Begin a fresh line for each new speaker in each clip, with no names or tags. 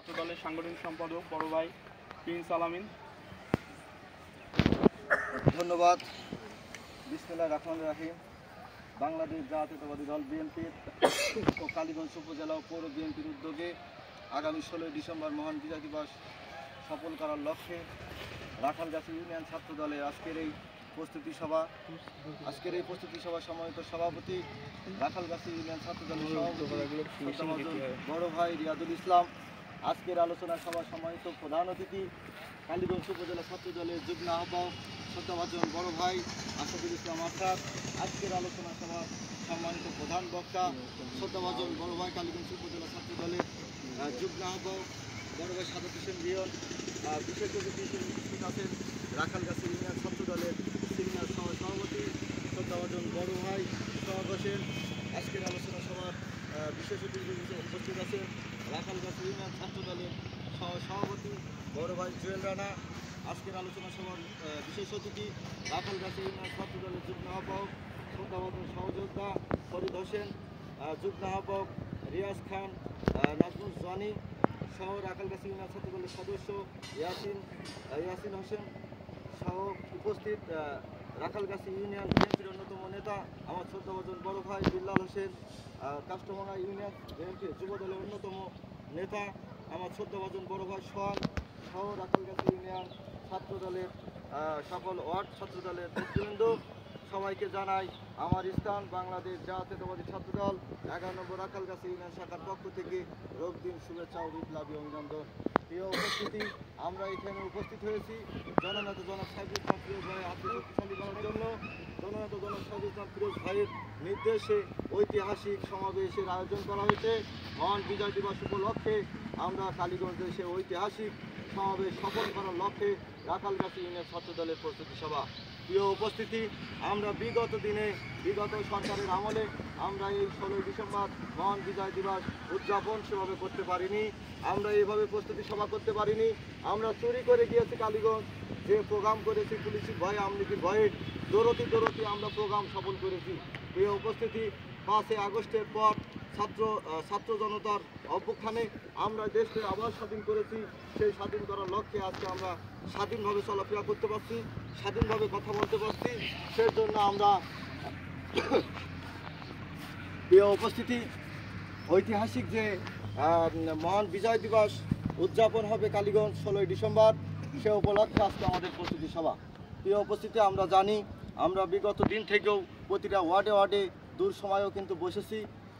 ছাত্র দলের সাংগঠনিক সম্পাদক বড় ভাই প্রিন্স আলামিন।
ধন্যবাদ। বিসমিল্লাহির রহমানির রহিম। বাংলাদেশ জাতীয়তাবাদী দল বিএনপির ও কালীগঞ্জ উপজেলা পৌর বিএনপির উদ্যোগে আগামী 16 ডিসেম্বর মহান বিজয় দিবস সফল করার লক্ষ্যে রাখালগাছি ইউনিয়ন ছাত্র দলের আজকের এই প্রস্তুতি সভা সম্মানিত সভাপতি রাখালগাছি ইউনিয়ন ছাত্র দলের সভাপতি বড় ভাই রিয়াদুল ইসলাম, আজকের আলোচনা সভা সম্মানিত প্রধান অতিথি কালীগঞ্জ উপজেলা ছাত্র দলের যুগ্ম আহ্বায়ক শ্রদ্ধাভাজন বড় ভাই আসাদুল ইসলাম আসাদ, আজকের আলোচনা সভা সম্মানিত প্রধান বক্তা শ্রদ্ধাভাজন বড় ভাই কালীগঞ্জ উপজেলা ছাত্র দলের যুগ্ম আহ্বায়ক বড় ভাই সাদত হোসেন রিয়ন, বিশেষ অতিথি উপস্থিত আছেন রাখালগাছি ইউনিয়ন ছাত্র দলের সিনিয়র সভাপতি শ্রদ্ধাভাজন বড় ভাই সোহাগ হোসেন। আজকের আলোচনা সভার বিশেষ অতিথি উপস্থিত আছেন রাখালগাছি ইউনিয়ন ছাত্র দলের সভাপতি বড় ভাই জুয়েল রানা। আজকের আলোচনা সভার বিশেষ অতিথি রাখালগাছি ইউনিয়ন ছাত্র দলের যুগ্ম আহ্বায়ক শ্রদ্ধাভাজন সহযোদ্ধা ফরিদ হোসেন, যুগ্ম আহ্বায়ক রিয়াজ খান, নাজমুল জানি সহ রাখালগাছি ইউনিয়ন ছাত্র দলের সদস্য ইয়াসিন হোসেন সহ উপস্থিত রাখালগাছি ইউনিয়ন বিএনপির অন্যতম নেতা আমার শ্রদ্ধাভাজন বড় ভাই বিল্লাল হোসেন, কাস্টমারা ইউনিয়ন বিএনপির যুব দলের অন্যতম নেতা আমার শ্রদ্ধাভাজন বড় ভাই সোহান সহ রাখালগাছি ইউনিয়ন ছাত্র দলের সকল ওয়ার্ড ছাত্র দলের নেতৃবৃন্দ, সবাইকে জানাই আমার স্থান বাংলাদেশ জাতীয়তাবাদী ছাত্র দল 11 নম্বর রাখালগাছি ইউনিয়ন শাখার পক্ষ থেকে রোগদিন শুভেচ্ছা ও বিপ্লবী অভিনন্দন। প্রিয় উপস্থিতি, আমরা এখানে উপস্থিত হয়েছি জননেতা জনাব সাইদুল ইসলাম ফিরোজ ভাই হাতকে শক্তিশালী করার জন্য। জননেতা জনাব সাইদুল ইসলাম ফিরোজ ভাইয়ের নির্দেশে ঐতিহাসিক সমাবেশের আয়োজন করা হয়েছে। মহান বিজয় দিবস উপলক্ষে আমরা কালীগঞ্জে সে ঐতিহাসিক সমাবেশ সফল করার লক্ষ্যে রাখালগাছি ইউনিয়ন ছাত্র দলের প্রস্তুতি সভা। প্রিয় উপস্থিতি, আমরা বিগত সরকারের আমলে আমরা এই 16 ডিসেম্বর মহান বিজয় দিবস উদযাপন সেভাবে করতে পারিনি, আমরা এইভাবে প্রস্তুতি সভা করতে পারিনি। আমরা চুরি করে গিয়েছি কালীগঞ্জ, যে প্রোগ্রাম করেছি পুলিশের ভয়ে আমলিগের ভয়ে দৌড়তি আমরা প্রোগ্রাম সফল করেছি। প্রিয় উপস্থিতি, 5 আগস্টের পর ছাত্র জনতার অভ্যুত্থানে আমরা দেশকে আবার স্বাধীন করেছি। সেই স্বাধীন করার লক্ষ্যে আজকে আমরা স্বাধীনভাবে চলাফেরা করতে পারছি, স্বাধীনভাবে কথা বলতে পারছি। সেই জন্য আমরা প্রিয় উপস্থিতি, ঐতিহাসিক যে মহান বিজয় দিবস উদযাপন হবে কালীগঞ্জ 16 ডিসেম্বর, সে উপলক্ষে আজকে আমাদের প্রস্তুতি সভা। প্রিয় উপস্থিতি, আমরা জানি আমরা বিগত দিন থেকেও প্রতিটা ওয়ার্ডে দূর সময়েও কিন্তু বসেছি,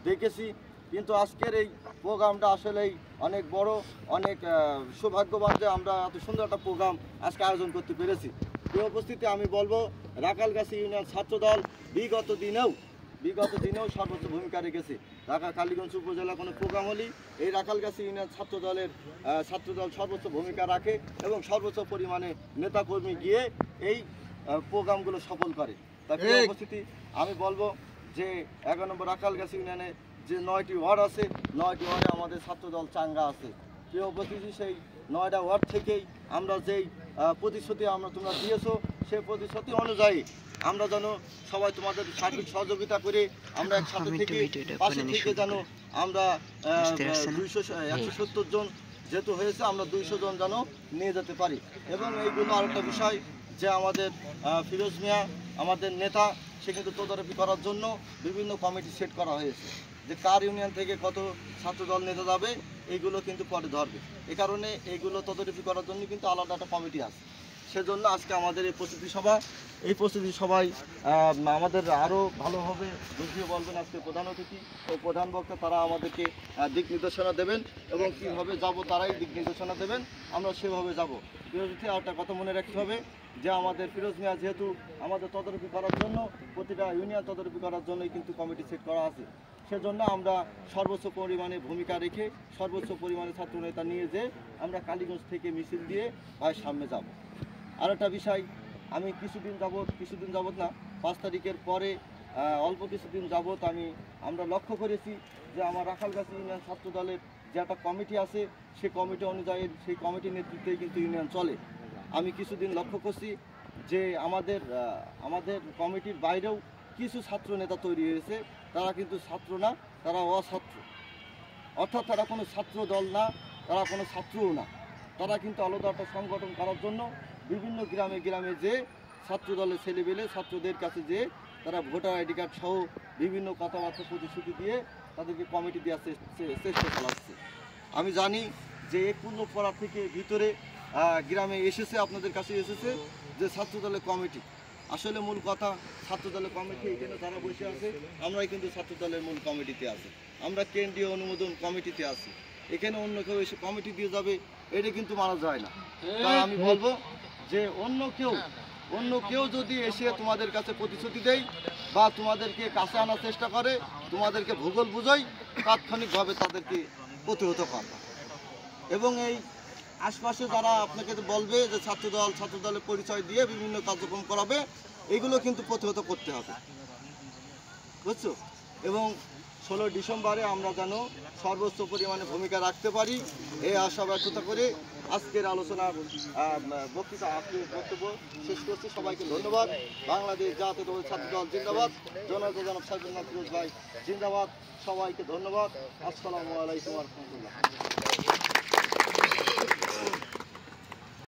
দেখেছি, কিন্তু আজকের এই প্রোগ্রামটা আসলেই অনেক বড়, অনেক সৌভাগ্যবান যে আমরা এত সুন্দর একটা প্রোগ্রাম আজকে আয়োজন করতে পেরেছি। প্রিয় উপস্থিতি, আমি বলবো রাখালগাছি ইউনিয়ন ছাত্রদল বিগত দিনেও সর্বোচ্চ ভূমিকা রেখেছে। কালীগঞ্জ উপজেলা কোনো প্রোগ্রাম হলেই এই রাখালগাছি ইউনিয়ন ছাত্রদল সর্বোচ্চ ভূমিকা রাখে এবং সর্বোচ্চ পরিমাণে নেতাকর্মী গিয়ে এই প্রোগ্রামগুলো সফল করে। তাই প্রিয় উপস্থিতি, আমি বলবো যে 11 নম্বর রাখালগাছি ইউনিয়নে যে 9টি ওয়ার্ড আছে, 9টি ওয়ার্ডে আমাদের ছাত্রদল চাঙ্গা আছে। প্রিয় উপস্থিতি, সেই 9টা ওয়ার্ড থেকেই আমরা যেই প্রতিশ্রুতি তোমরা দিয়েছো, সেই প্রতিশ্রুতি অনুযায়ী আমরা যেন সবাই তোমাদের সার্বিক সহযোগিতা করে আমরা একসাথে থেকে পাশে থেকে যেন আমরা 170 জন যেহেতু হয়েছে, আমরা 200 জন যেন নিয়ে যেতে পারি। এবং এইগুলো আরেকটা বিষয় যে আমাদের ফিরোজ মিয়া আমাদের নেতা, সে কিন্তু তদারকি করার জন্য বিভিন্ন কমিটি সেট করা হয়েছে, যে কার ইউনিয়ন থেকে কত ছাত্রদল নেতা যাবে এইগুলো কিন্তু পরে ধরবে। এই কারণে এইগুলো তদারকি করার জন্য কিন্তু আলাদা একটা কমিটি আছে। সেজন্য আজকে আমাদের এই প্রস্তুতি সভায় আমাদের আরও ভালোভাবে বুঝিয়ে বলবেন আজকে প্রধান অতিথি ও প্রধান বক্তা, তারা আমাদেরকে দিক নির্দেশনা দেবেন এবং কীভাবে যাব তারাই দিক নির্দেশনা দেবেন, আমরা সেভাবে যাব। বিরোধীতে আর একটা কথা মনে রাখতে হবে যে আমাদের ফিরোজ মিয়া যেহেতু আমাদের তদারকি করার জন্য, প্রতিটা ইউনিয়ন তদারকি করার জন্যই কিন্তু কমিটি সেট করা আছে। সেজন্য আমরা সর্বোচ্চ পরিমাণে ভূমিকা রেখে সর্বোচ্চ পরিমাণে ছাত্রনেতা নিয়ে যে আমরা কালীগঞ্জ থেকে মিছিল দিয়ে ভাইয়ের সামনে যাব। আর একটা বিষয়, আমি কিছুদিন যাবত না 5 তারিখের পরে অল্প কিছুদিন যাবত আমরা লক্ষ্য করেছি যে আমার রাখালগাছি ইউনিয়ন ছাত্র দলের যে একটা কমিটি আছে, সেই কমিটি অনুযায়ী সেই কমিটির নেতৃত্বেই কিন্তু ইউনিয়ন চলে। আমি কিছুদিন লক্ষ্য করছি যে আমাদের কমিটির বাইরেও কিছু ছাত্র নেতা তৈরি হয়েছে, তারা কিন্তু ছাত্র না, তারা অছাত্র, অর্থাৎ তারা কোনো ছাত্র দল না, তারা কোনো ছাত্রও না। তারা কিন্তু আলাদা একটা সংগঠন করার জন্য বিভিন্ন গ্রামে গ্রামে যে ছাত্র দলের ছেলেবেলে ছাত্রদের কাছে যে তারা ভোটার আইডি কার্ড সহ বিভিন্ন কথাবার্তা প্রতিশ্রুতি দিয়ে তাদেরকে কমিটি দেওয়ার চেষ্টা চালাচ্ছে। আমি জানি যে কুল্লপাড়া থেকে ভিতরে গ্রামে এসেছে, আপনাদের কাছে এসেছে যে ছাত্র দলের কমিটি। আসলে মূল কথা, ছাত্র দলের কমিটি এখানে যারা বসে আছে আমরাই কিন্তু ছাত্র দলের মূল কমিটিতে আছি, আমরা কেন্দ্রীয় অনুমোদন কমিটিতে আছি। এখানে অন্য কেউ এসে কমিটি দিয়ে যাবে এটা কিন্তু মানা যায় না। তাই আমি বলবো যে অন্য কেউ যদি এসে তোমাদের কাছে প্রতিশ্রুতি দেয় বা তোমাদেরকে কাছে আনার চেষ্টা করে, তোমাদেরকে ভূগোল বুঝাই, তাৎক্ষণিকভাবে তাদেরকে প্রতিহত করবা। এবং এই আশপাশে যারা আপনাকে বলবে যে ছাত্র দলের পরিচয় দিয়ে বিভিন্ন কার্যক্রম করাবে, এগুলো কিন্তু প্রতিহত করতে হবে, বুঝছো? এবং 16 ডিসেম্বরে আমরা যেন সর্বোচ্চ পরিমাণে ভূমিকা রাখতে পারি এই আশা ব্যক্ত করে আজকের আলোচনার বক্তব্য শেষ করছি। সবাইকে ধন্যবাদ। বাংলাদেশ জাতীয়তাবাদী ছাত্র দল জিন্দাবাদ, জনক সাইফুল্লাহ ফিরোজ ভাই জিন্দাবাদ। সবাইকে ধন্যবাদ। আসসালামু আলাইকুম ওয়া রাহমাতুল্লাহ।